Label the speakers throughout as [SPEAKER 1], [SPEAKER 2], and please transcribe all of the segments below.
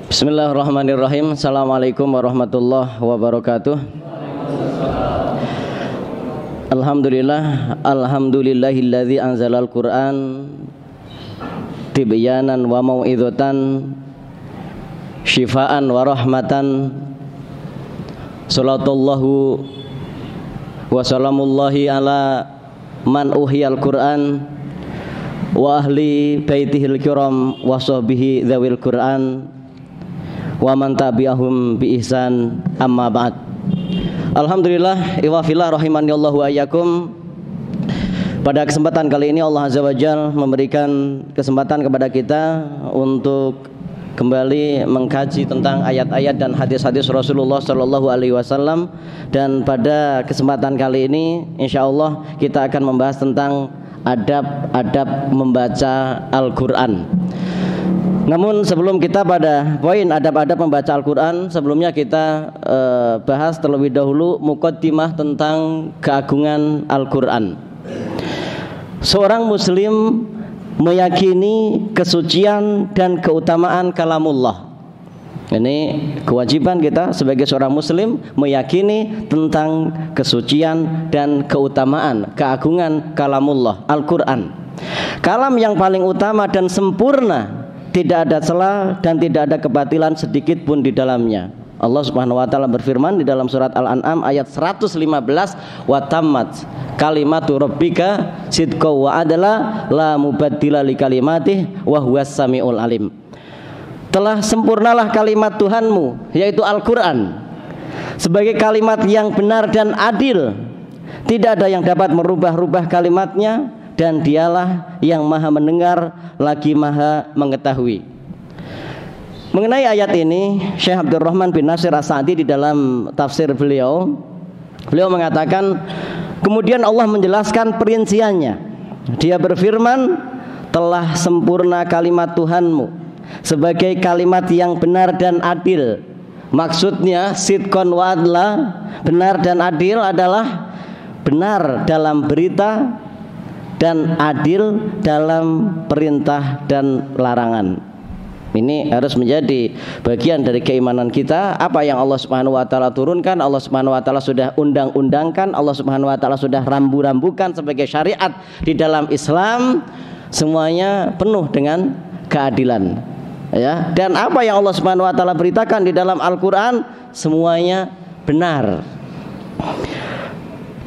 [SPEAKER 1] Bismillahirrahmanirrahim. Assalamualaikum warahmatullahi wabarakatuh. Alhamdulillahilladzi anzalal Qur'an tibyanan wa mau'izatan syifaan wa rahmatan. Salatullahu wa salamullahi ala man uhiyal Qur'an wa ahli baitihil kiram wa sahbihi dzawil Qur'an wa man tabi'ahum bi ihsan, amma ba'd. Alhamdulillah, iwafillah rahimani Allah wa iyyakum. Pada kesempatan kali ini Allah Azza wa Jalla memberikan kesempatan kepada kita untuk kembali mengkaji tentang ayat-ayat dan hadis-hadis Rasulullah sallallahu alaihi wasallam, dan pada kesempatan kali ini insyaallah kita akan membahas tentang adab-adab membaca Al-Qur'an. Namun sebelum kita pada poin adab-adab membaca Al-Quran, sebelumnya kita bahas terlebih dahulu muqaddimah tentang keagungan Al-Quran. Seorang muslim meyakini kesucian dan keutamaan kalamullah. Ini kewajiban kita sebagai seorang muslim, meyakini tentang kesucian dan keutamaan, keagungan kalamullah, Al-Quran. Kalam yang paling utama dan sempurna, tidak ada celah dan tidak ada kebatilan sedikit pun di dalamnya. Allah Subhanahu wa taala berfirman di dalam surat Al-An'am ayat 115, wa tammat kalimatu rabbika sidqa wa adla la mubaddila li kalimatih wa huwas samiul alim. Telah sempurnalah kalimat Tuhanmu, yaitu Al-Qur'an, sebagai kalimat yang benar dan adil. Tidak ada yang dapat merubah-rubah kalimatnya, dan dialah yang maha mendengar lagi maha mengetahui. Mengenai ayat ini, Syekh Abdurrahman bin Nasir As-Sa'di di dalam tafsir beliau mengatakan, kemudian Allah menjelaskan perinciannya. Dia berfirman, telah sempurna kalimat Tuhanmu sebagai kalimat yang benar dan adil. Maksudnya sidqon wa adla, benar dan adil adalah benar dalam berita dan adil dalam perintah dan larangan. Ini harus menjadi bagian dari keimanan kita. Apa yang Allah Subhanahu wa taala turunkan, Allah Subhanahu wa taala sudah undang-undangkan, Allah Subhanahu wa taala sudah rambu-rambukan sebagai syariat di dalam Islam, semuanya penuh dengan keadilan. Ya, dan apa yang Allah Subhanahu wa taala beritakan di dalam Al-Qur'an semuanya benar.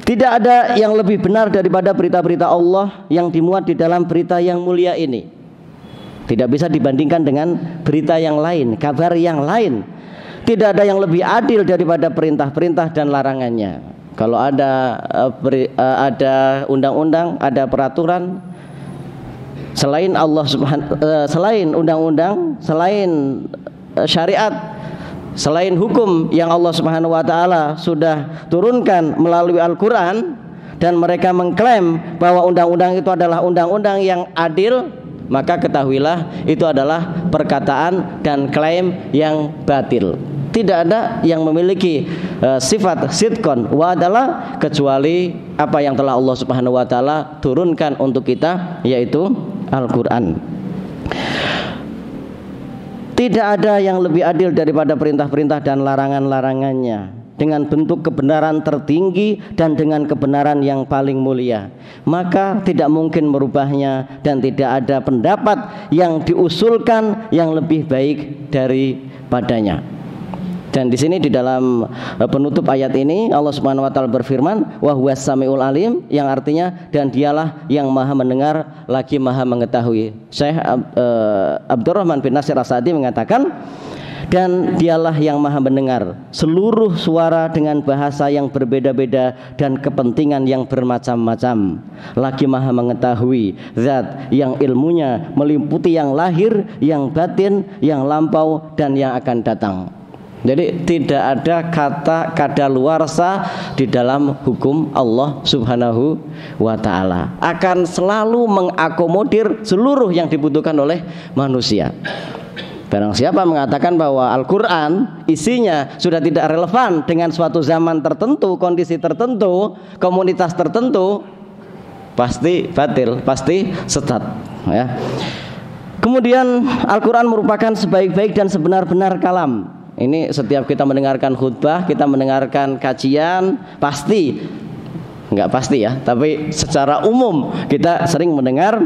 [SPEAKER 1] Tidak ada yang lebih benar daripada berita-berita Allah yang dimuat di dalam berita yang mulia ini. Tidak bisa dibandingkan dengan berita yang lain, kabar yang lain. Tidak ada yang lebih adil daripada perintah-perintah dan larangannya. Kalau ada undang-undang, ada peraturan, selain Allah selain undang-undang, selain syariat, selain hukum yang Allah Subhanahu wa taala sudah turunkan melalui Al-Qur'an, dan mereka mengklaim bahwa undang-undang itu adalah undang-undang yang adil, maka ketahuilah itu adalah perkataan dan klaim yang batil. Tidak ada yang memiliki sifat sidqon wa adalah kecuali apa yang telah Allah Subhanahu wa taala turunkan untuk kita, yaitu Al-Qur'an. Tidak ada yang lebih adil daripada perintah-perintah dan larangan-larangannya, dengan bentuk kebenaran tertinggi dan dengan kebenaran yang paling mulia. Maka tidak mungkin merubahnya, dan tidak ada pendapat yang diusulkan yang lebih baik daripadanya. Dan di sini di dalam penutup ayat ini Allah Subhanahu wa taala berfirman, wa huwas samiul alim, yang artinya dan dialah yang maha mendengar lagi maha mengetahui. Syekh Abdurrahman bin Nasir As-Sa'di mengatakan, dan dialah yang maha mendengar seluruh suara dengan bahasa yang berbeda-beda dan kepentingan yang bermacam-macam, lagi maha mengetahui zat yang ilmunya meliputi yang lahir, yang batin, yang lampau dan yang akan datang. Jadi tidak ada kata kadaluarsa di dalam hukum Allah Subhanahu wa taala. Akan selalu mengakomodir seluruh yang dibutuhkan oleh manusia. Barang siapa mengatakan bahwa Al-Quran isinya sudah tidak relevan dengan suatu zaman tertentu, kondisi tertentu, komunitas tertentu, pasti batil, pasti sesat, ya. Kemudian Al-Quran merupakan sebaik-baik dan sebenar-benar kalam. Ini setiap kita mendengarkan khutbah, kita mendengarkan kajian, pasti, enggak pasti ya, tapi secara umum kita sering mendengar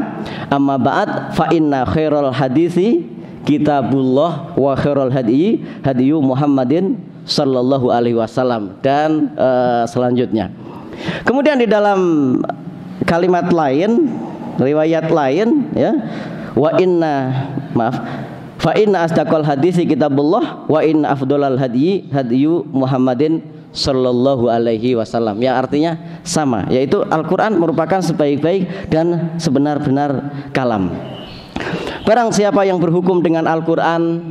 [SPEAKER 1] amma ba'd fa inna khairal hadisi kitabullah wa khairal hadi hadiyu Muhammadin sallallahu alaihi wasallam dan selanjutnya. Kemudian di dalam kalimat lain, riwayat lain ya, fa inna asdaqal hadisi kitabullah wa inna afdhalal hadiyi hadiyu Muhammadin sallallahu alaihi wasallam. Ya, artinya sama, yaitu Al-Qur'an merupakan sebaik-baik dan sebenar-benar kalam. Barang siapa yang berhukum dengan Al-Qur'an,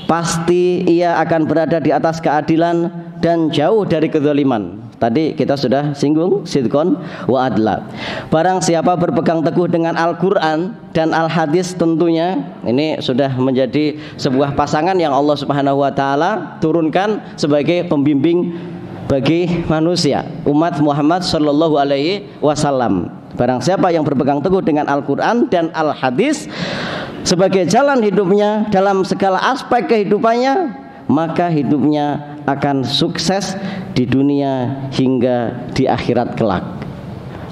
[SPEAKER 1] pasti ia akan berada di atas keadilan dan jauh dari kezaliman. Tadi kita sudah singgung sidqon wa adla. Barang siapa berpegang teguh dengan Al-Qur'an dan Al-Hadis, tentunya ini sudah menjadi sebuah pasangan yang Allah Subhanahu wa taala turunkan sebagai pembimbing bagi manusia, umat Muhammad sallallahu alaihi wasallam. Barang siapa yang berpegang teguh dengan Al-Qur'an dan Al-Hadis sebagai jalan hidupnya dalam segala aspek kehidupannya, maka hidupnya akan sukses di dunia hingga di akhirat kelak.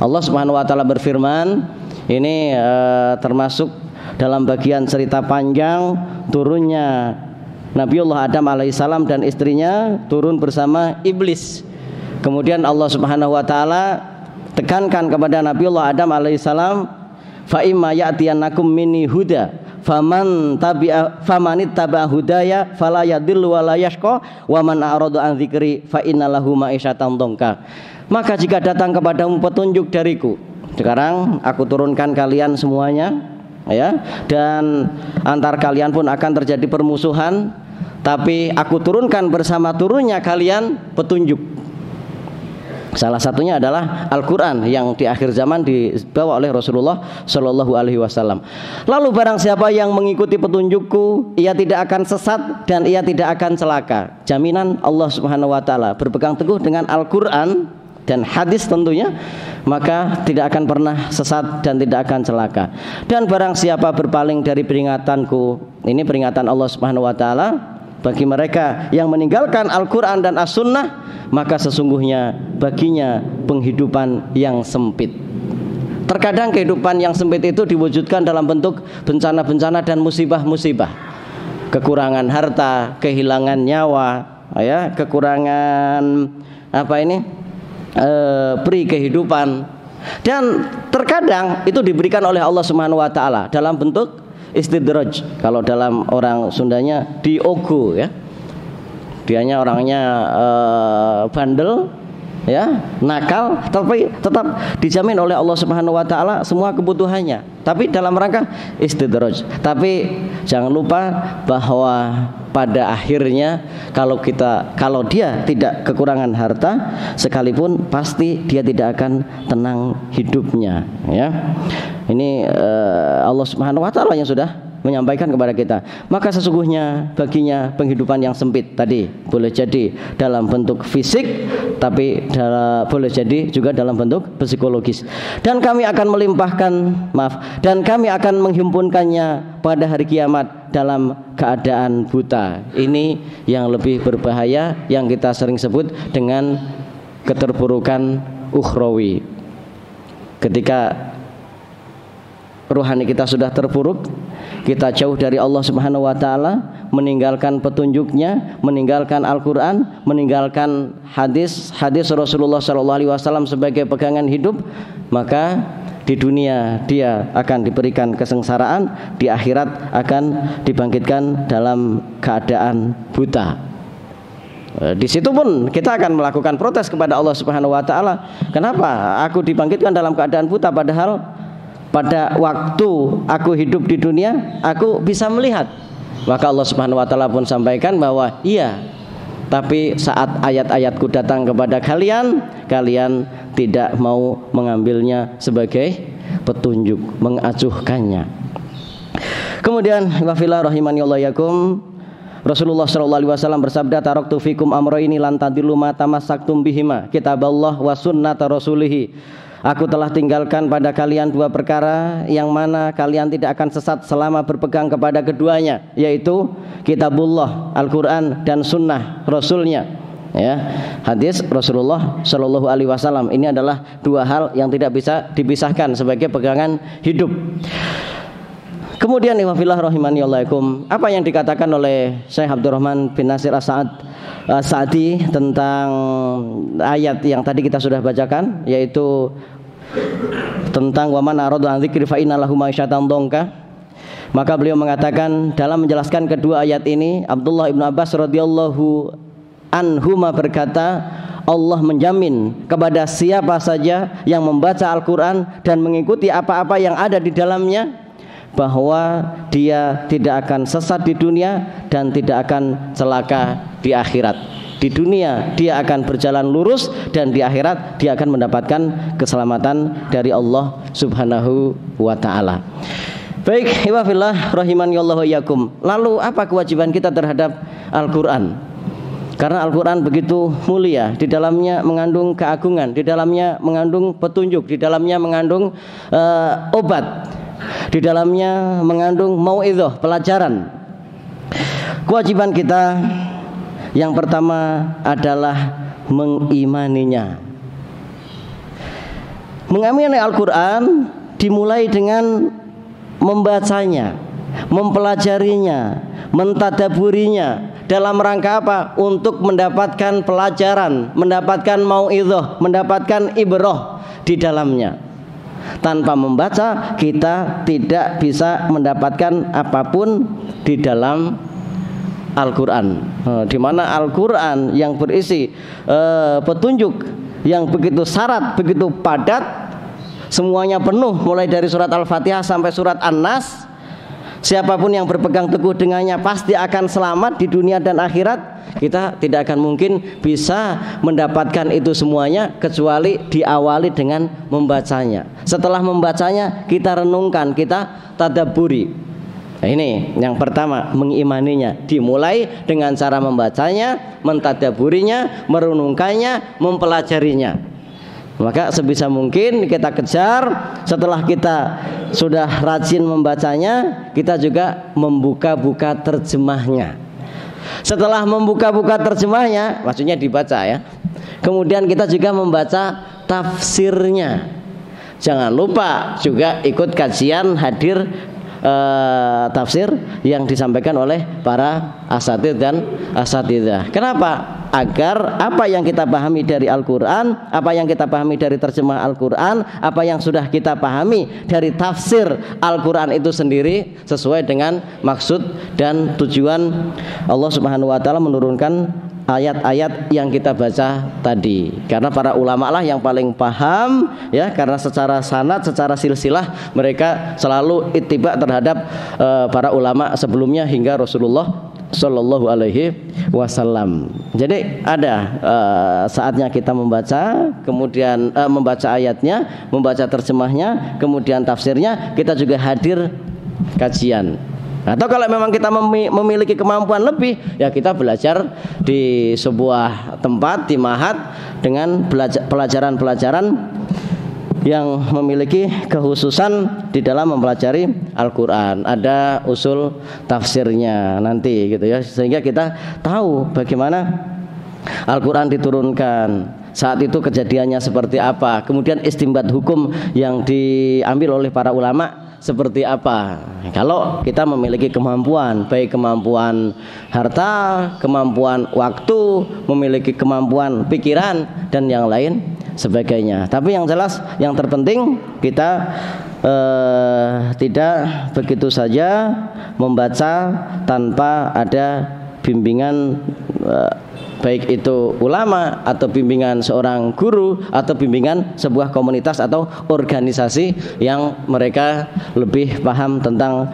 [SPEAKER 1] Allah Subhanahu wa taala berfirman, ini termasuk dalam bagian cerita panjang turunnya Nabiullah Adam alaihissalam dan istrinya turun bersama iblis. Kemudian Allah Subhanahu wa taala tekankan kepada Nabiullah Adam alaihissalam, fa imma ya'tiyannakum minni huda famanittaba'a hudaya fala yadhillu wa la yashqa wa man a'rada an dzikri fa innalahu ma'isyatan dhanka. Maka jika datang kepadamu petunjuk dariku, sekarang aku turunkan kalian semuanya ya, dan antar kalian pun akan terjadi permusuhan, tapi aku turunkan bersama turunnya kalian petunjuk. Salah satunya adalah Al-Quran yang di akhir zaman dibawa oleh Rasulullah Shallallahu Alaihi Wasallam. Lalu barang siapa yang mengikuti petunjukku, ia tidak akan sesat dan ia tidak akan celaka. Jaminan Allah Subhanahu Wa Taala. Berpegang teguh dengan Al-Quran dan hadis tentunya, maka tidak akan pernah sesat dan tidak akan celaka. Dan barang siapa berpaling dari peringatanku, ini peringatan Allah Subhanahu Wa Taala bagi mereka yang meninggalkan Al-Quran dan As-Sunnah, maka sesungguhnya baginya penghidupan yang sempit. Terkadang kehidupan yang sempit itu diwujudkan dalam bentuk bencana-bencana dan musibah-musibah. Kekurangan harta, kehilangan nyawa, ya, kekurangan peri kehidupan. Dan terkadang itu diberikan oleh Allah Subhanahu wa taala dalam bentuk istidraj. Kalau dalam orang Sundanya diogo ya. Dianya orangnya bandel ya, nakal, tapi tetap dijamin oleh Allah Subhanahu wa taala semua kebutuhannya. Tapi dalam rangka istidraj. Tapi jangan lupa bahwa pada akhirnya kalau dia tidak kekurangan harta sekalipun, pasti dia tidak akan tenang hidupnya ya. Ini Allah Subhanahu wa taala yang sudah menyampaikan kepada kita. Maka sesungguhnya baginya penghidupan yang sempit tadi, boleh jadi dalam bentuk fisik, tapi boleh jadi juga dalam bentuk psikologis. Dan kami akan dan kami akan menghimpunkannya pada hari kiamat dalam keadaan buta. Ini yang lebih berbahaya, yang kita sering sebut dengan keterpurukan ukhrawi. Ketika rohani kita sudah terpuruk, kita jauh dari Allah Subhanahu wa taala, meninggalkan petunjuknya, meninggalkan Al-Qur'an, meninggalkan hadis Rasulullah sallallahu alaihi wasallam sebagai pegangan hidup, maka di dunia dia akan diberikan kesengsaraan, di akhirat akan dibangkitkan dalam keadaan buta. Di situ pun kita akan melakukan protes kepada Allah Subhanahu wa taala. Kenapa aku dibangkitkan dalam keadaan buta, padahal pada waktu aku hidup di dunia aku bisa melihat? Maka Allah Subhanahu wa taala pun sampaikan bahwa iya, tapi saat ayat-ayatku datang kepada kalian, kalian tidak mau mengambilnya sebagai petunjuk, mengacuhkannya. Kemudian wafillah rahimani Allah yakum, Rasulullah sallallahu alaihi wasallam bersabda, taraktu fikum amrayni lan tadillu ma tamassaktum bihima, kitaballah wa sunnata rasulih. Aku telah tinggalkan pada kalian dua perkara yang mana kalian tidak akan sesat selama berpegang kepada keduanya, yaitu kitabullah, Al-Quran, dan sunnah Rasulnya, ya, hadis Rasulullah Shallallahu Alaihi Wasallam. Ini adalah dua hal yang tidak bisa dipisahkan sebagai pegangan hidup. Kemudian ihwafillah rahimani Allahikum, apa yang dikatakan oleh Syekh Abdurrahman bin Nasir As-Sa'di tentang ayat yang tadi kita sudah bacakan, yaitu tentang wa man arada an dzikri fa inna lahu ma'isyatan dhanka. Maka beliau mengatakan dalam menjelaskan kedua ayat ini, Abdullah ibnu Abbas radhiyallahu anhuma berkata, Allah menjamin kepada siapa saja yang membaca Al-Quran dan mengikuti apa-apa yang ada di dalamnya, bahwa dia tidak akan sesat di dunia dan tidak akan celaka di akhirat. Di dunia dia akan berjalan lurus dan di akhirat dia akan mendapatkan keselamatan dari Allah Subhanahu wa taala. Baik, ihwafillah rahimani Allah wa iyyakum. Lalu apa kewajiban kita terhadap Al-Quran? Karena Al-Quran begitu mulia, di dalamnya mengandung keagungan, di dalamnya mengandung petunjuk, di dalamnya mengandung obat, di dalamnya mengandung mau'idhah, pelajaran. Kewajiban kita yang pertama adalah mengimaninya. Mengimani Al-Quran dimulai dengan membacanya, mempelajarinya, mentadaburinya. Dalam rangka apa? Untuk mendapatkan pelajaran, mendapatkan mau'idhah, mendapatkan ibrah di dalamnya. Tanpa membaca kita tidak bisa mendapatkan apapun di dalam Al-Quran. Di mana Al-Quran yang berisi petunjuk yang begitu syarat, begitu padat, semuanya penuh, mulai dari surat Al-Fatihah sampai surat An-Nas. Siapapun yang berpegang teguh dengannya pasti akan selamat di dunia dan akhirat. Kita tidak akan mungkin bisa mendapatkan itu semuanya kecuali diawali dengan membacanya. Setelah membacanya kita renungkan, kita tadabburi. Nah, ini yang pertama, mengimaninya dimulai dengan cara membacanya, mentadaburinya, merenungkannya, mempelajarinya. Maka sebisa mungkin kita kejar. Setelah kita sudah rajin membacanya, kita juga membuka-buka terjemahnya. Setelah membuka-buka terjemahnya, maksudnya dibaca ya, kemudian kita juga membaca tafsirnya. Jangan lupa juga ikut kajian, hadir tafsir yang disampaikan oleh para asatidz dan asatidzah. Kenapa? Agar apa yang kita pahami dari Al-Quran, apa yang kita pahami dari terjemah Al-Quran, apa yang sudah kita pahami dari tafsir Al-Quran itu sendiri sesuai dengan maksud dan tujuan Allah Subhanahu wa taala menurunkan ayat-ayat yang kita baca tadi. Karena para ulama lah yang paling paham ya, karena secara sanad, secara silsilah mereka selalu ittiba terhadap para ulama sebelumnya hingga Rasulullah Sallallahu Alaihi Wasallam. Jadi ada saatnya kita membaca, kemudian membaca ayatnya, membaca terjemahnya, kemudian tafsirnya, kita juga hadir kajian. Atau kalau memang kita memiliki kemampuan lebih, ya kita belajar di sebuah tempat, di ma'had, dengan pelajaran-pelajaran yang memiliki kekhususan di dalam mempelajari Al-Quran. Ada usul tafsirnya nanti gitu ya, sehingga kita tahu bagaimana Al-Quran diturunkan, saat itu kejadiannya seperti apa, kemudian istinbat hukum yang diambil oleh para ulama seperti apa. Kalau kita memiliki kemampuan, baik kemampuan harta, kemampuan waktu, memiliki kemampuan pikiran dan yang lain sebagainya. Tapi yang jelas, yang terpenting kita tidak begitu saja membaca tanpa ada bimbingan, baik itu ulama atau bimbingan seorang guru atau bimbingan sebuah komunitas atau organisasi yang mereka lebih paham tentang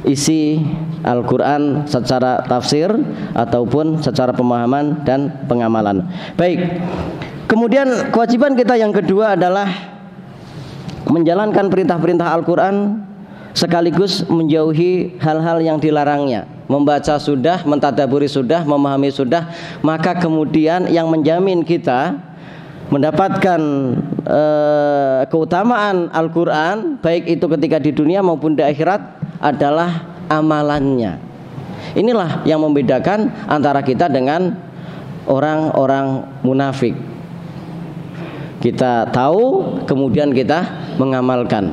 [SPEAKER 1] isi Al-Quran secara tafsir ataupun secara pemahaman dan pengamalan. Baik, kemudian kewajiban kita yang kedua adalah menjalankan perintah-perintah Al-Quran sekaligus menjauhi hal-hal yang dilarangnya. Membaca sudah, mentadaburi sudah, memahami sudah, maka kemudian yang menjamin kita mendapatkan keutamaan Al-Quran baik itu ketika di dunia maupun di akhirat adalah amalannya. Inilah yang membedakan antara kita dengan orang-orang munafik. Kita tahu kemudian kita mengamalkan.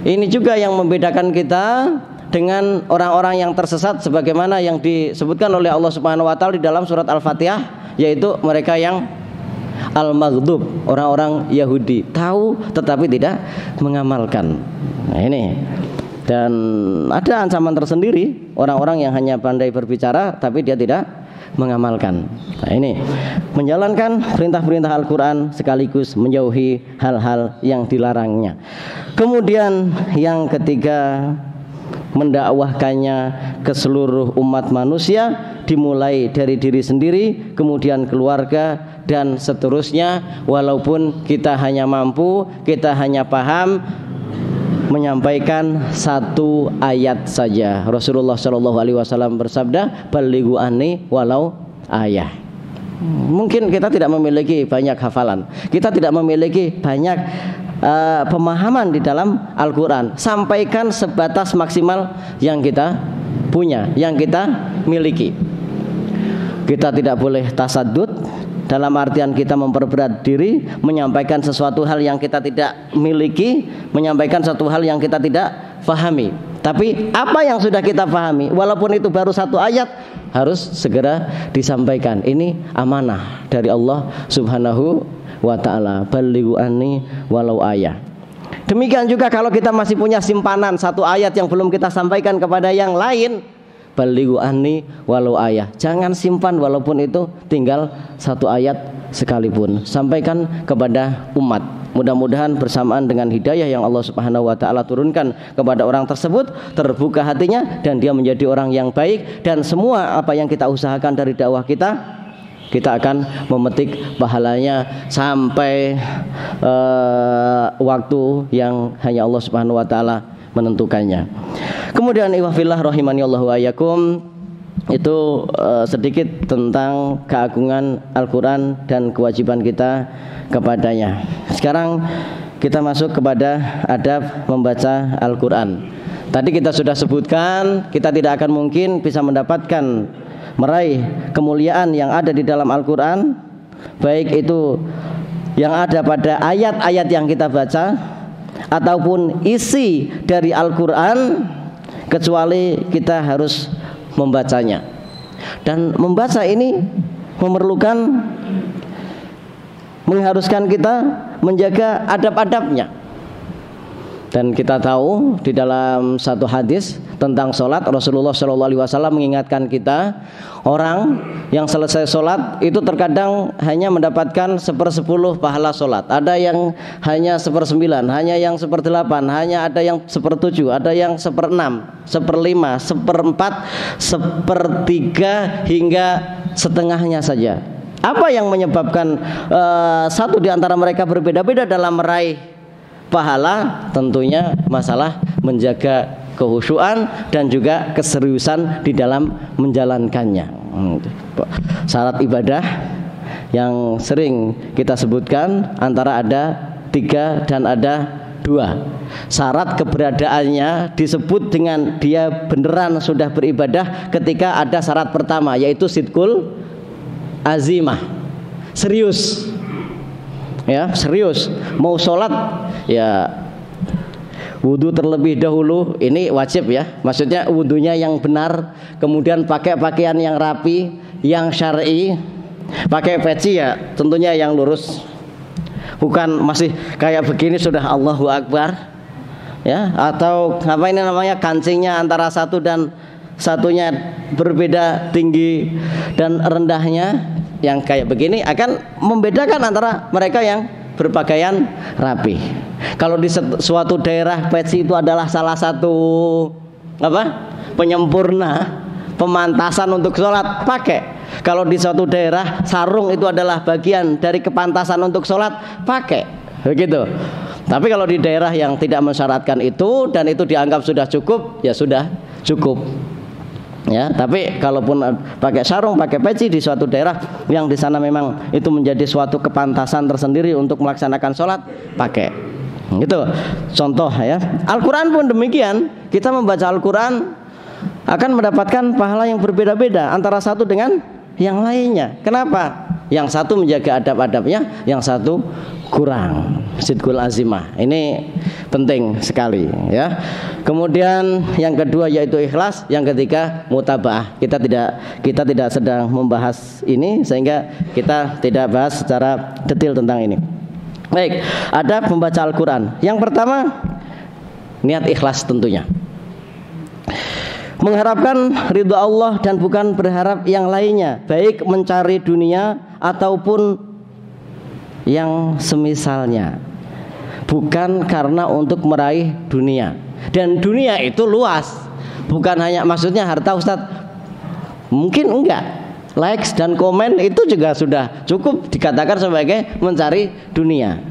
[SPEAKER 1] Ini juga yang membedakan kita dengan orang-orang yang tersesat sebagaimana yang disebutkan oleh Allah Subhanahu wa taala di dalam surat Al-Fatihah, yaitu mereka yang al-maghdub, orang-orang Yahudi, tahu tetapi tidak mengamalkan. Nah, ini. Dan ada ancaman tersendiri orang-orang yang hanya pandai berbicara tapi dia tidak mengamalkan. Nah, ini menjalankan perintah-perintah Al-Quran sekaligus menjauhi hal-hal yang dilarangnya. Kemudian yang ketiga, mendakwahkannya ke seluruh umat manusia, dimulai dari diri sendiri, kemudian keluarga dan seterusnya. Walaupun kita hanya mampu, kita hanya paham menyampaikan satu ayat saja. Rasulullah Shallallahu Alaihi Wasallam bersabda, "Balighu anni walau ayah." Mungkin kita tidak memiliki banyak hafalan, kita tidak memiliki banyak pemahaman di dalam Al-Quran. Sampaikan sebatas maksimal yang kita punya, yang kita miliki. Kita tidak boleh tasaddud, dalam artian kita memperberat diri, menyampaikan sesuatu hal yang kita tidak miliki, menyampaikan satu hal yang kita tidak pahami. Tapi apa yang sudah kita pahami, walaupun itu baru satu ayat, harus segera disampaikan. Ini amanah dari Allah Subhanahu wa ta'ala. Balighu anni walau ayah. Demikian juga kalau kita masih punya simpanan satu ayat yang belum kita sampaikan kepada yang lain, balighu anni walau ayah. Jangan simpan walaupun itu tinggal satu ayat sekalipun. Sampaikan kepada umat. Mudah-mudahan bersamaan dengan hidayah yang Allah Subhanahu wa ta'ala turunkan kepada orang tersebut, terbuka hatinya dan dia menjadi orang yang baik. Dan semua apa yang kita usahakan dari dakwah kita, kita akan memetik pahalanya sampai waktu yang hanya Allah Subhanahu wa ta'ala menentukannya. Kemudian ikhwafillah rahimani Allahu wa iyyakum, itu sedikit tentang keagungan Al-Quran dan kewajiban kita kepadanya. Sekarang kita masuk kepada adab membaca Al-Quran. Tadi kita sudah sebutkan, kita tidak akan mungkin bisa mendapatkan, meraih kemuliaan yang ada di dalam Al-Quran, baik itu yang ada pada ayat-ayat yang kita baca ataupun isi dari Al-Quran, kecuali kita harus membacanya. Dan membaca ini mengharuskan kita menjaga adab-adabnya. Dan kita tahu di dalam satu hadis tentang sholat, Rasulullah SAW mengingatkan kita, orang yang selesai sholat itu terkadang hanya mendapatkan 1/10 pahala sholat. Ada yang hanya 1/9, hanya yang 1/8, hanya ada yang 1/7, ada yang 1/6, 1/5, 1/4, 1/3 hingga setengahnya saja. Apa yang menyebabkan satu di antara mereka berbeda-beda dalam meraih pahala? Tentunya masalah menjaga kehusyuan dan juga keseriusan di dalam menjalankannya. Syarat ibadah yang sering kita sebutkan antara ada 3 dan ada 2. Syarat keberadaannya disebut dengan dia beneran sudah beribadah ketika ada syarat pertama, yaitu sidqul azimah, serius. Ya, serius. Mau sholat ya wudu terlebih dahulu, ini wajib ya. Maksudnya wudunya yang benar, kemudian pakai pakaian yang rapi, yang syar'i, pakai peci ya tentunya yang lurus. Bukan masih kayak begini sudah Allahu Akbar. Ya, atau apa ini namanya, kancingnya antara satu dan satunya berbeda tinggi dan rendahnya. Yang kayak begini akan membedakan antara mereka yang berpakaian rapi. Kalau di suatu daerah peci itu adalah salah satu penyempurna, pemantasan untuk sholat, pakai. Kalau di suatu daerah sarung itu adalah bagian dari kepantasan untuk sholat, pakai. Begitu. Tapi kalau di daerah yang tidak mensyaratkan itu dan itu dianggap sudah cukup, ya sudah cukup. Ya, tapi kalaupun pakai sarung, pakai peci di suatu daerah yang di sana memang itu menjadi suatu kepantasan tersendiri untuk melaksanakan sholat, pakai. Itu contoh ya. Al-Quran pun demikian. Kita membaca Al-Quran akan mendapatkan pahala yang berbeda-beda antara satu dengan yang lainnya. Kenapa? Yang satu menjaga adab-adabnya, yang satu kurang. Sidqul azimah. Ini penting sekali ya. Kemudian yang kedua yaitu ikhlas, yang ketiga mutabaah. Kita tidak sedang membahas ini sehingga kita tidak bahas secara detail tentang ini. Baik, ada pembaca Al-Quran. Yang pertama, niat ikhlas tentunya. Mengharapkan ridha Allah dan bukan berharap yang lainnya, baik mencari dunia ataupun yang semisalnya. Bukan karena untuk meraih dunia. Dan dunia itu luas. Bukan hanya maksudnya harta, Ustadz. Mungkin enggak. Likes dan komen itu juga sudah cukup dikatakan sebagai mencari dunia.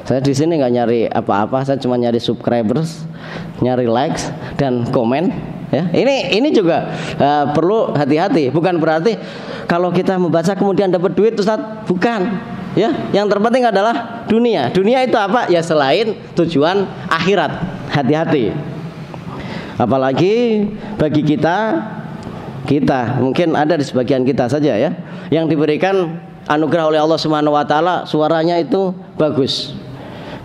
[SPEAKER 1] Saya di sini nggak nyari apa-apa, saya cuma nyari subscribers, nyari likes dan komen. Ya, ini juga perlu hati-hati. Bukan berarti kalau kita membaca kemudian dapat duit, Ustaz. Bukan. Ya, yang terpenting adalah dunia. Dunia itu apa? Ya selain tujuan akhirat. Hati-hati. Apalagi bagi kita mungkin ada di sebagian kita saja ya yang diberikan anugerah oleh Allah Subhanahu wa taala, suaranya itu bagus.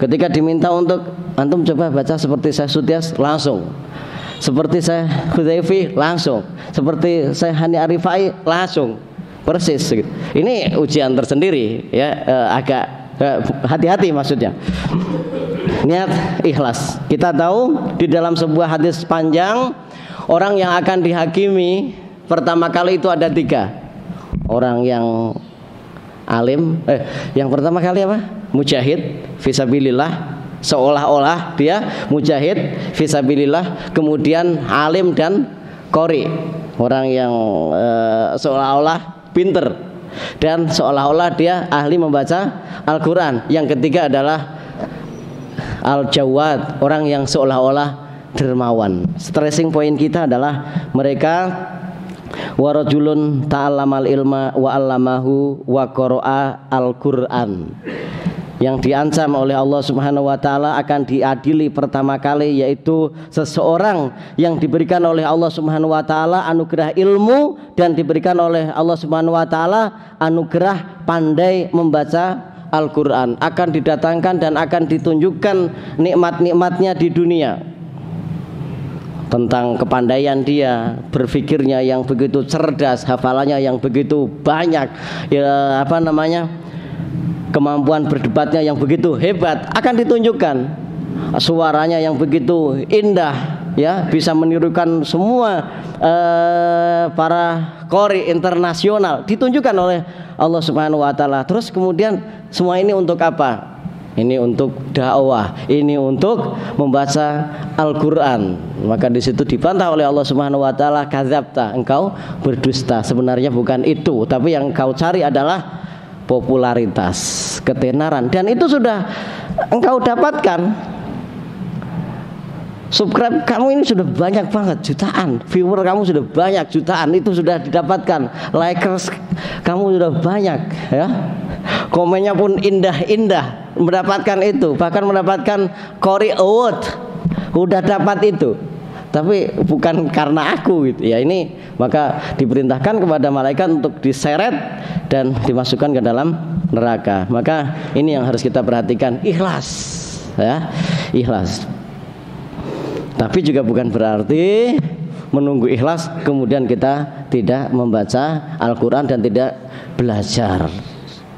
[SPEAKER 1] Ketika diminta untuk antum coba baca seperti saya Sutias, langsung. Seperti saya Hudzaifi, langsung. Seperti saya Hani Arifai, langsung. Persis gitu. Ini ujian tersendiri ya, agak hati-hati maksudnya. Niat ikhlas. Kita tahu di dalam sebuah hadis panjang, orang yang akan dihakimi pertama kali itu ada 3. Orang yang alim, yang pertama kali apa? Mujahid fisabilillah, seolah-olah dia mujahid fisabilillah. Kemudian alim dan qori, orang yang seolah-olah pinter dan seolah-olah dia ahli membaca Al-Quran. Yang ketiga adalah al-jawad, orang yang seolah-olah dermawan. Stressing point kita adalah mereka warajulun ta'allamal ilma wa 'allamahu wa qara'a al-Qur'an, yang diancam oleh Allah Subhanahu wa taala akan diadili pertama kali, yaitu seseorang yang diberikan oleh Allah Subhanahu wa taala anugerah ilmu dan diberikan oleh Allah Subhanahu wa taala anugerah pandai membaca Al-Qur'an, akan didatangkan dan akan ditunjukkan nikmat-nikmatnya di dunia. Tentang kepandaian dia, berpikirnya yang begitu cerdas, hafalannya yang begitu banyak, ya kemampuan berdebatnya yang begitu hebat, akan ditunjukkan. Suaranya yang begitu indah, ya, bisa menirukan semua para qori internasional, ditunjukkan oleh Allah Subhanahu wa taala. Terus kemudian semua ini untuk apa? Ini untuk dakwah, ini untuk membaca Al-Quran. Maka di situ dibantah oleh Allah Subhanahu wa taala, kadzabta, engkau berdusta. Sebenarnya bukan itu, tapi yang kau cari adalah popularitas, ketenaran, dan itu sudah engkau dapatkan. Subscribe kamu ini sudah banyak banget, jutaan. Viewer kamu sudah banyak, jutaan. Itu sudah didapatkan. Likers kamu sudah banyak, ya. Komennya pun indah-indah, mendapatkan itu, bahkan mendapatkan Qori Award, udah dapat itu. Tapi bukan karena aku gitu. Ya, ini maka diperintahkan kepada malaikat untuk diseret dan dimasukkan ke dalam neraka. Maka ini yang harus kita perhatikan, ikhlas, ya, ikhlas. Tapi juga bukan berarti menunggu ikhlas kemudian kita tidak membaca Al-Quran dan tidak belajar.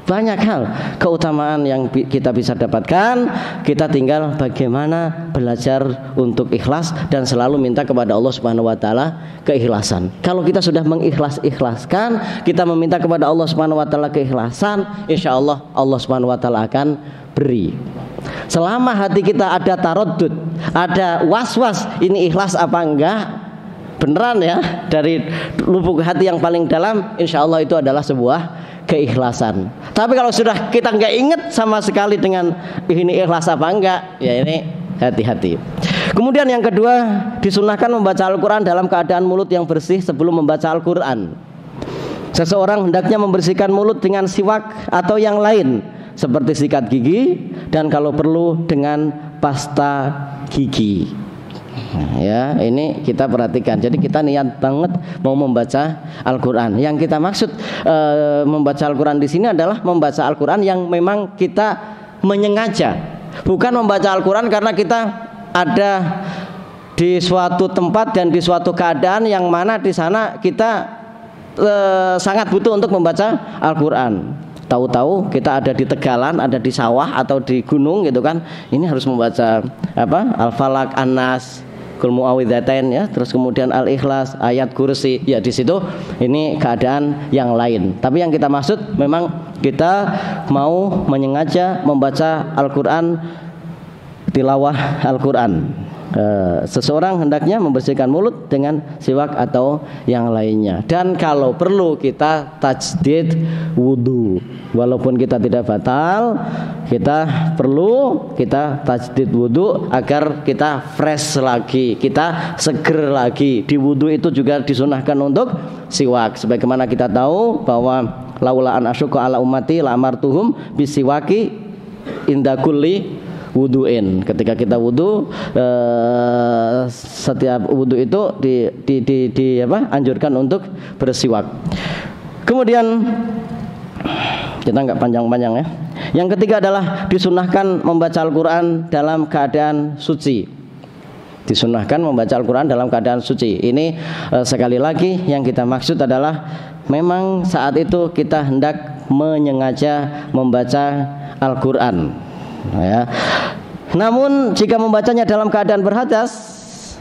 [SPEAKER 1] Banyak hal keutamaan yang kita bisa dapatkan. Kita tinggal bagaimana belajar untuk ikhlas dan selalu minta kepada Allah Subhanahu wa taala keikhlasan. Kalau kita sudah mengikhlaskan, kita meminta kepada Allah Subhanahu wa taala keikhlasan, insyaallah Allah Subhanahu wa taala akan beri. Selama hati kita ada taraddud, ada was-was, ini ikhlas apa enggak, beneran ya, dari lubuk hati yang paling dalam, insyaallah itu adalah sebuah keikhlasan. Tapi kalau sudah kita nggak ingat sama sekali dengan ini ikhlas apa enggak, ya ini hati-hati. Kemudian yang kedua, disunahkan membaca Al-Quran dalam keadaan mulut yang bersih sebelum membaca Al-Quran. Seseorang hendaknya membersihkan mulut dengan siwak atau yang lain seperti sikat gigi dan kalau perlu dengan pasta gigi. Nah, ya, ini kita perhatikan. Jadi kita niat banget mau membaca Al-Qur'an. Yang kita maksud membaca Al-Qur'an di sini adalah membaca Al-Qur'an yang memang kita menyengaja. Bukan membaca Al-Qur'an karena kita ada di suatu tempat dan di suatu keadaan yang mana di sana kita sangat butuh untuk membaca Al-Qur'an. Tahu-tahu kita ada di tegalan, ada di sawah atau di gunung gitu kan. Ini harus membaca apa? Al-Falaq, An-Nas, Qul Mu'awwidzatain ya, terus kemudian Al-Ikhlas, ayat kursi. Ya di situ ini keadaan yang lain. Tapi yang kita maksud memang kita mau menyengaja membaca Al-Qur'an, tilawah Al-Qur'an. Seseorang hendaknya membersihkan mulut dengan siwak atau yang lainnya. Dan kalau perlu kita tajdid wudu. Walaupun kita tidak batal, kita perlu kita tajdid wudu agar kita fresh lagi, kita seger lagi. Di wudu itu juga disunahkan untuk siwak. Sebagaimana kita tahu bahwa laula an asyqa ala ummati la amartuhum bisiwaki inda kulli wuduin. Ketika kita wudu, setiap wudu itu anjurkan untuk bersiwak. Kemudian kita nggak panjang-panjang ya. Yang ketiga adalah disunahkan membaca Al-Qur'an dalam keadaan suci. Disunahkan membaca Al-Qur'an dalam keadaan suci. Ini sekali lagi yang kita maksud adalah memang saat itu kita hendak menyengaja membaca Al-Qur'an. Ya. Namun jika membacanya dalam keadaan berhadas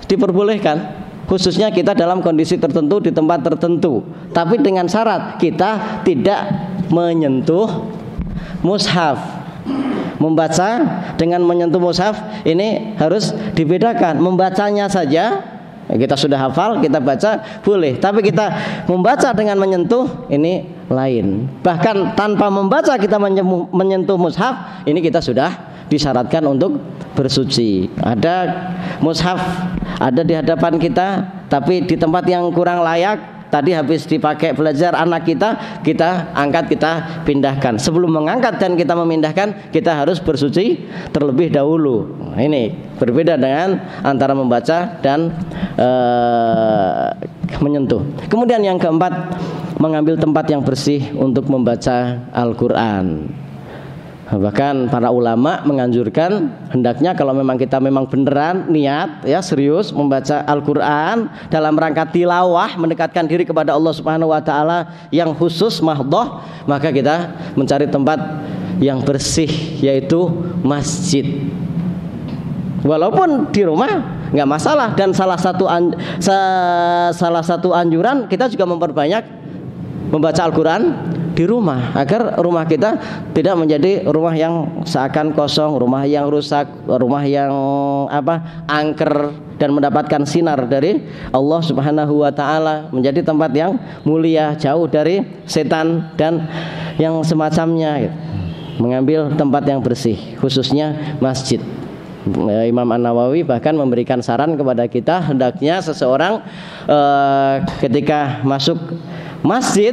[SPEAKER 1] diperbolehkan, khususnya kita dalam kondisi tertentu di tempat tertentu, tapi dengan syarat kita tidak menyentuh mushaf. Membaca dengan menyentuh mushaf ini harus dibedakan. Membacanya saja kita sudah hafal, kita baca boleh, tapi kita membaca dengan menyentuh ini lain. Bahkan tanpa membaca kita menyentuh mushaf, ini kita sudah disyaratkan untuk bersuci. Ada mushaf ada di hadapan kita, tapi di tempat yang kurang layak. Tadi habis dipakai belajar anak kita angkat, kita pindahkan. Sebelum mengangkat dan kita memindahkan, kita harus bersuci terlebih dahulu. Nah, ini berbeda dengan antara membaca dan menyentuh. Kemudian yang keempat, mengambil tempat yang bersih untuk membaca Al-Qur'an. Bahkan para ulama menganjurkan hendaknya kalau memang kita memang beneran niat ya serius membaca Al-Qur'an dalam rangka tilawah, mendekatkan diri kepada Allah Subhanahu wa taala yang khusus mahdhah, maka kita mencari tempat yang bersih yaitu masjid. Walaupun di rumah nggak masalah, dan salah satu anjuran kita juga memperbanyak membaca Al-Qur'an di rumah agar rumah kita tidak menjadi rumah yang seakan kosong, rumah yang rusak, rumah yang angker, dan mendapatkan sinar dari Allah Subhanahu wa taala, menjadi tempat yang mulia, jauh dari setan dan yang semacamnya. Mengambil tempat yang bersih, khususnya masjid. Imam An-Nawawi bahkan memberikan saran kepada kita hendaknya seseorang ketika masuk masjid,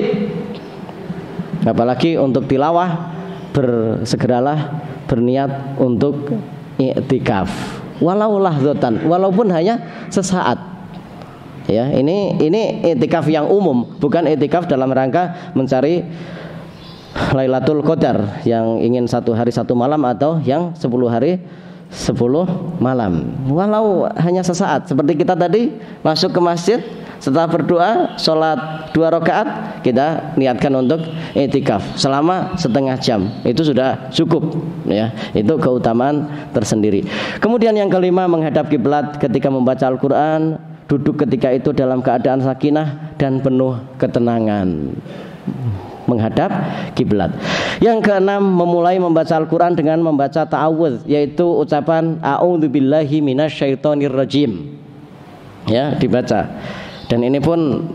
[SPEAKER 1] apalagi untuk tilawah, segeralah berniat untuk i'tikaf, walau lahdzatan, walaupun hanya sesaat. Ya, ini i'tikaf yang umum, bukan i'tikaf dalam rangka mencari Lailatul Qadar yang ingin 1 hari 1 malam atau yang 10 hari 10 malam. Walau hanya sesaat, seperti kita tadi masuk ke masjid, setelah berdoa, sholat 2 rakaat, kita niatkan untuk i'tikaf selama setengah jam. Itu sudah cukup ya. Itu keutamaan tersendiri. Kemudian yang kelima, menghadap kiblat ketika membaca Al-Qur'an, duduk ketika itu dalam keadaan sakinah dan penuh ketenangan. Menghadap kiblat. Yang keenam, memulai membaca Al-Qur'an dengan membaca ta'awudz, yaitu ucapan a'udzubillahi minasyaitonirrajim. Ya, dibaca. Dan ini pun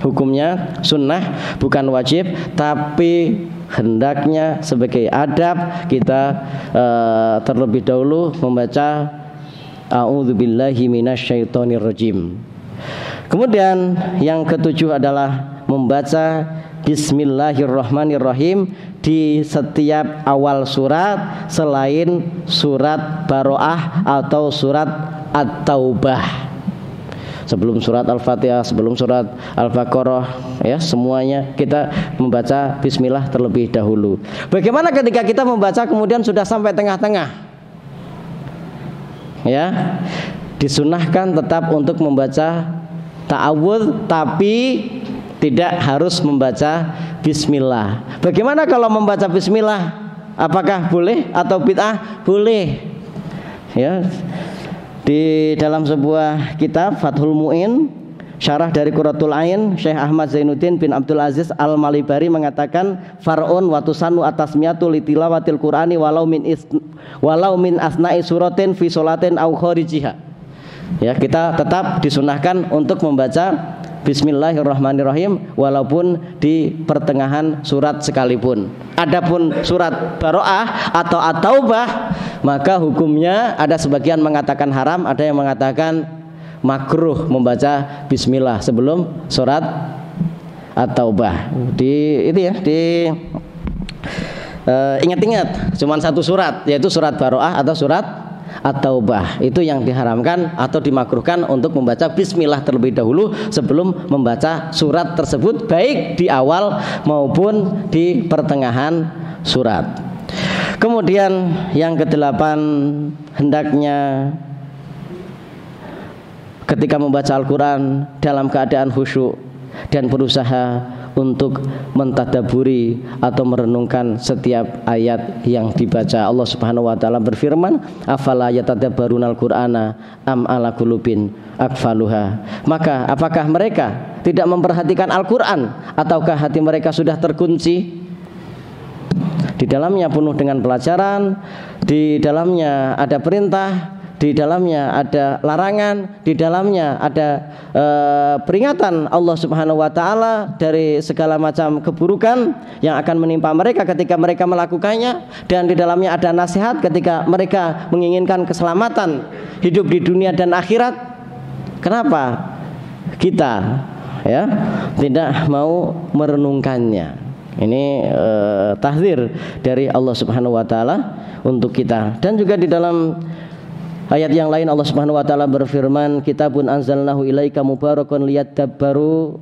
[SPEAKER 1] hukumnya sunnah, bukan wajib, tapi hendaknya sebagai adab kita terlebih dahulu membaca a'udzubillahi minasyaitonirrajim. Kemudian yang ketujuh adalah membaca Bismillahirrahmanirrahim di setiap awal surat selain surat Baroah atau surat At-Taubah. Sebelum surat Al-Fatihah, sebelum surat Al-Baqarah, ya semuanya kita membaca bismillah terlebih dahulu. Bagaimana ketika kita membaca kemudian sudah sampai tengah-tengah? Ya, disunahkan tetap untuk membaca ta'awudz, tapi tidak harus membaca bismillah. Bagaimana kalau membaca bismillah? Apakah boleh atau bid'ah? Boleh. Ya. Di dalam sebuah kitab Fathul Mu'in, syarah dari Qurratul Ain, Syekh Ahmad Zainuddin bin Abdul Aziz Al-Malibari mengatakan far'un wa tusanu atasmiyatu litilawatil Qur'ani walau min asna'i suratin fi sholatin au kharijiha. Ya, kita tetap disunahkan untuk membaca Bismillahirrahmanirrahim walaupun di pertengahan surat sekalipun. Adapun surat Baroah atau At-Taubah, maka hukumnya ada sebagian mengatakan haram, ada yang mengatakan makruh membaca bismillah sebelum surat At-Taubah. Ingat-ingat cuma satu surat, yaitu surat Baroah atau surat At-Taubah. Itu yang diharamkan atau dimakruhkan untuk membaca bismillah terlebih dahulu sebelum membaca surat tersebut, baik di awal maupun di pertengahan surat. Kemudian yang kedelapan, hendaknya ketika membaca Al-Quran dalam keadaan khusyuk dan berusaha untuk mentadaburi atau merenungkan setiap ayat yang dibaca. Allah Subhanahu wa taala berfirman, "Afala yatadabbarunal Qur'ana am ala qulubin aqfaluha." Maka apakah mereka tidak memperhatikan Al-Qur'an ataukah hati mereka sudah terkunci? Di dalamnya penuh dengan pelajaran, di dalamnya ada perintah, di dalamnya ada larangan, di dalamnya ada peringatan Allah Subhanahu wa taala dari segala macam keburukan yang akan menimpa mereka ketika mereka melakukannya, dan di dalamnya ada nasihat ketika mereka menginginkan keselamatan hidup di dunia dan akhirat. Kenapa kita tidak mau merenungkannya? Ini tahdzir dari Allah Subhanahu wa taala untuk kita. Dan juga di dalam ayat yang lain Allah Subhanahu wa taala berfirman, "Kitabun anzalnahu ilaika mubarakun liyadabbaru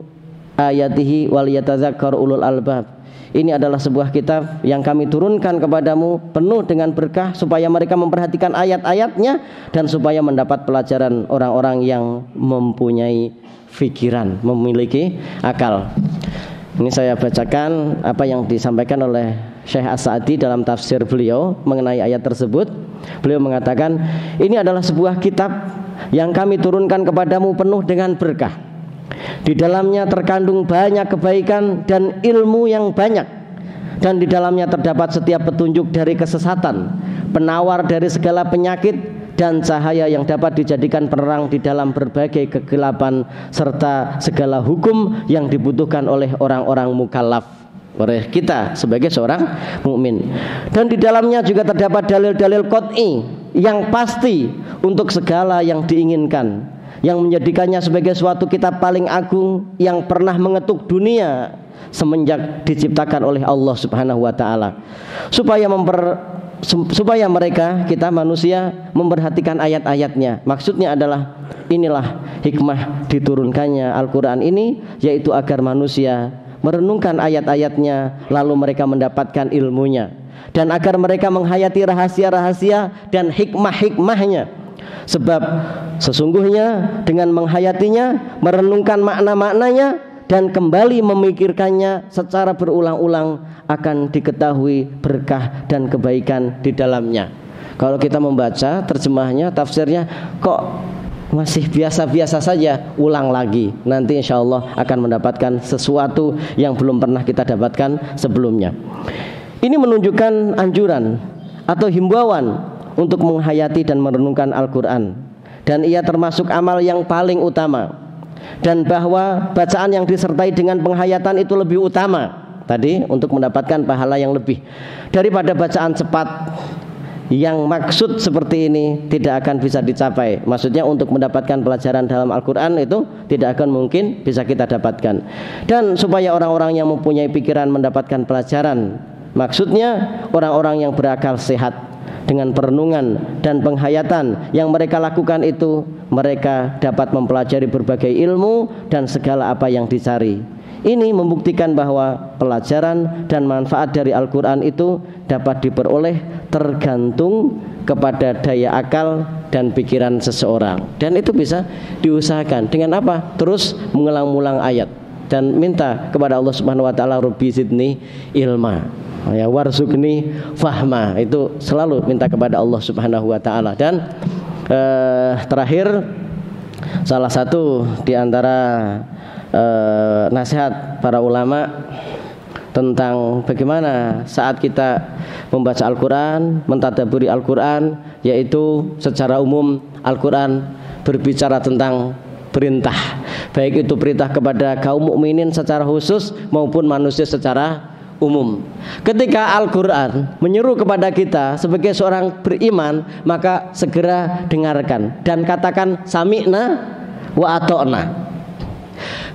[SPEAKER 1] ayatihi wal yatadzakkar ulul albab." Ini adalah sebuah kitab yang kami turunkan kepadamu penuh dengan berkah supaya mereka memperhatikan ayat-ayatnya dan supaya mendapat pelajaran orang-orang yang mempunyai pikiran, memiliki akal. Ini saya bacakan apa yang disampaikan oleh Syekh As-Sa'di dalam tafsir beliau mengenai ayat tersebut. Beliau mengatakan, ini adalah sebuah kitab yang kami turunkan kepadamu penuh dengan berkah. Di dalamnya terkandung banyak kebaikan dan ilmu yang banyak, dan di dalamnya terdapat setiap petunjuk dari kesesatan, penawar dari segala penyakit, dan cahaya yang dapat dijadikan penerang di dalam berbagai kegelapan, serta segala hukum yang dibutuhkan oleh orang-orang mukallaf, oleh kita sebagai seorang mukmin. Dan di dalamnya juga terdapat dalil-dalil qat'i yang pasti untuk segala yang diinginkan, yang menjadikannya sebagai suatu kitab paling agung yang pernah mengetuk dunia semenjak diciptakan oleh Allah Subhanahu wa taala, supaya mereka, kita manusia, memperhatikan ayat-ayatnya. Maksudnya adalah inilah hikmah diturunkannya Al-Quran ini, yaitu agar manusia merenungkan ayat-ayatnya lalu mereka mendapatkan ilmunya, dan agar mereka menghayati rahasia-rahasia dan hikmah-hikmahnya. Sebab sesungguhnya dengan menghayatinya, merenungkan makna-maknanya dan kembali memikirkannya secara berulang-ulang, akan diketahui berkah dan kebaikan di dalamnya. Kalau kita membaca terjemahnya, tafsirnya kok masih biasa-biasa saja, ulang lagi, nanti insya Allah akan mendapatkan sesuatu yang belum pernah kita dapatkan sebelumnya. Ini menunjukkan anjuran atau himbauan untuk menghayati dan merenungkan Al-Quran, dan ia termasuk amal yang paling utama, dan bahwa bacaan yang disertai dengan penghayatan itu lebih utama tadi untuk mendapatkan pahala yang lebih daripada bacaan cepat yang maksud seperti ini tidak akan bisa dicapai. Maksudnya untuk mendapatkan pelajaran dalam Al-Quran itu tidak akan mungkin bisa kita dapatkan. Dan supaya orang-orang yang mempunyai pikiran mendapatkan pelajaran, maksudnya orang-orang yang berakal sehat, dengan perenungan dan penghayatan yang mereka lakukan itu, mereka dapat mempelajari berbagai ilmu dan segala apa yang dicari. Ini membuktikan bahwa pelajaran dan manfaat dari Al-Quran itu dapat diperoleh tergantung kepada daya akal dan pikiran seseorang. Dan itu bisa diusahakan dengan apa? Terus mengulang-ulang ayat dan minta kepada Allah Subhanahu wa taala, Rabbi zidni ilma, ya warzuqni fahma. Itu selalu minta kepada Allah Subhanahu wa taala. Dan terakhir, salah satu di antara nasihat para ulama tentang bagaimana saat kita membaca Al-Quran, mentadabburi Al-Quran, yaitu secara umum Al-Quran berbicara tentang perintah, baik itu perintah kepada kaum mukminin secara khusus maupun manusia secara umum. Ketika Al-Quran menyeru kepada kita sebagai seorang beriman, maka segera dengarkan dan katakan sami'na wa ato'na.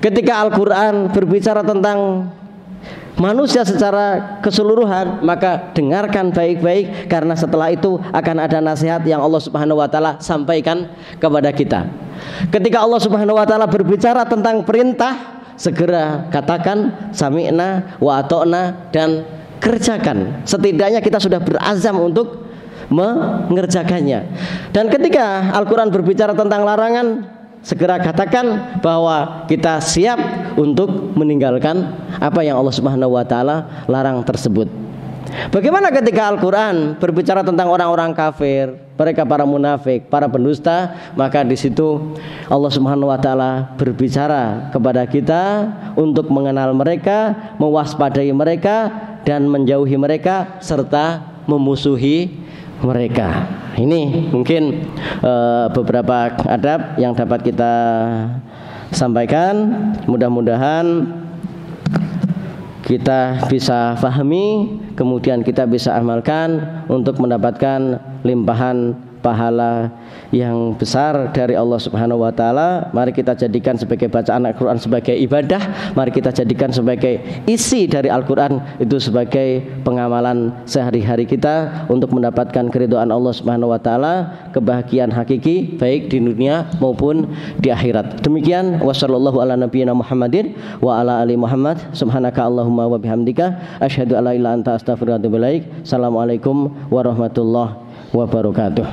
[SPEAKER 1] Ketika Al-Quran berbicara tentang manusia secara keseluruhan, maka dengarkan baik-baik, karena setelah itu akan ada nasihat yang Allah Subhanahu wa taala sampaikan kepada kita. Ketika Allah Subhanahu wa taala berbicara tentang perintah, segera katakan sami'na wa ato'na dan kerjakan. Setidaknya kita sudah berazam untuk mengerjakannya. Dan ketika Al-Quran berbicara tentang larangan, segera katakan bahwa kita siap untuk meninggalkan apa yang Allah Subhanahu wa taala larang tersebut. Bagaimana ketika Al-Quran berbicara tentang orang-orang kafir, mereka para munafik, para pendusta, maka di situ Allah Subhanahu wa taala berbicara kepada kita untuk mengenal mereka, mewaspadai mereka dan menjauhi mereka serta memusuhi mereka. Ini mungkin beberapa adab yang dapat kita sampaikan. Mudah-mudahan kita bisa pahami, kemudian kita bisa amalkan untuk mendapatkan limpahan pahala yang besar dari Allah Subhanahu wa taala. Mari kita jadikan sebagai bacaan Al-Qur'an sebagai ibadah. Mari kita jadikan sebagai isi dari Al-Qur'an itu sebagai pengamalan sehari-hari kita untuk mendapatkan keridhaan Allah Subhanahu wa taala, kebahagiaan hakiki baik di dunia maupun di akhirat. Demikian, wassallallahu ala nabiyyina Muhammadin wa ala ali Muhammad. Subhanaka Allahumma wa bihamdika asyhadu an la ilaha illa anta astaghfiruka wa atubu ilaik. Assalamualaikum warahmatullahi wabarakatuh.